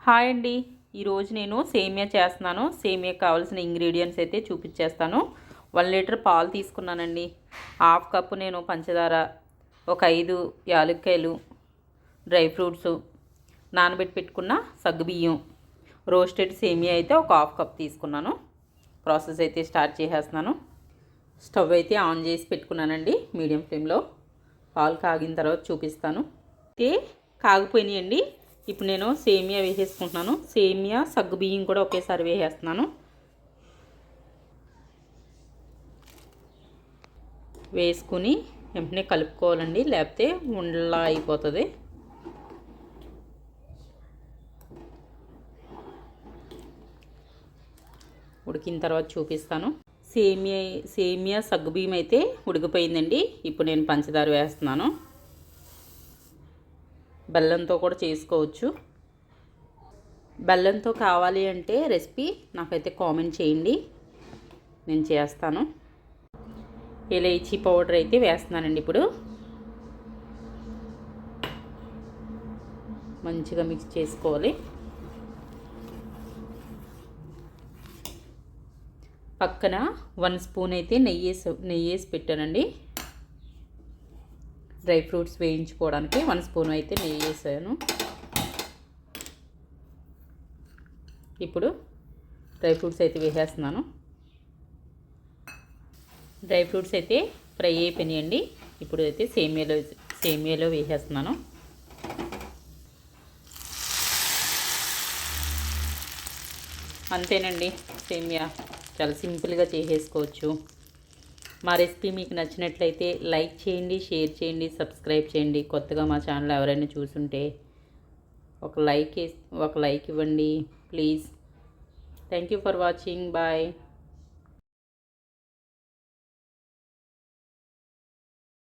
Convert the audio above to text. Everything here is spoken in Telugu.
హాయ్ అండి. ఈరోజు నేను సేమియా చేస్తున్నాను. సేమియాకి కావాల్సిన ఇంగ్రీడియంట్స్ అయితే చూపించేస్తాను. 1 లీటర్ పాలు తీసుకున్నానండి. హాఫ్ కప్పు నేను పంచదార, ఒక 5 యాలక్కాయలు, డ్రై ఫ్రూట్స్, నానబెట్టి పెట్టుకున్న సగ్గుబియ్యం, రోస్టెడ్ సేమియా అయితే ఒక హాఫ్ కప్ తీసుకున్నాను. ప్రాసెస్ అయితే స్టార్ట్ చేసేస్తున్నాను. స్టవ్ అయితే ఆన్ చేసి పెట్టుకున్నానండి మీడియం ఫ్లేమ్లో. పాలు కాగిన తర్వాత చూపిస్తాను. అయితే కాగిపోయినాయండి. ఇప్పుడు నేను సేమియా వేసేసుకుంటున్నాను. సేమియా సగ్గుబియ్యం కూడా ఒకేసారి వేసేస్తున్నాను. వేసుకుని వెంటనే కలుపుకోవాలండి, లేకపోతే ఉండలా అయిపోతుంది. ఉడికిన తర్వాత చూపిస్తాను. సేమియా సగ్గుబియ్యం అయితే ఉడికిపోయిందండి. ఇప్పుడు నేను పంచదార వేస్తున్నాను. బెల్లంతో కూడా చేసుకోవచ్చు. బెల్లంతో కావాలి అంటే రెసిపీ నాకైతే కామెంట్ చేయండి, నేను చేస్తాను. ఇలాచీ పౌడర్ అయితే వేస్తున్నానండి. ఇప్పుడు మంచిగా మిక్స్ చేసుకోవాలి. పక్కన 1 స్పూన్ అయితే నెయ్యి వేసి పెట్టానండి. డ్రై ఫ్రూట్స్ వేయించుకోవడానికి 1 స్పూన్ అయితే నెయ్యి వేసాను. ఇప్పుడు డ్రై ఫ్రూట్స్ అయితే వేసేస్తున్నాను. డ్రై ఫ్రూట్స్ అయితే ఫ్రై అయిపోయినాయండి. ఇప్పుడు అయితే సేమియాలో వేసేస్తున్నాను. అంతేనండి, సేమియా చాలా సింపుల్గా చేసేసుకోవచ్చు. మా రెసిపీ మీకు నచ్చినట్లయితే లైక్ చేయండి, షేర్ చేయండి, సబ్స్క్రైబ్ చేయండి. కొత్తగా మా ఛానల్ ఎవరైనా చూసుంటే ఒక లైక్ ఇవ్వండి please. Thank you for watching. Bye.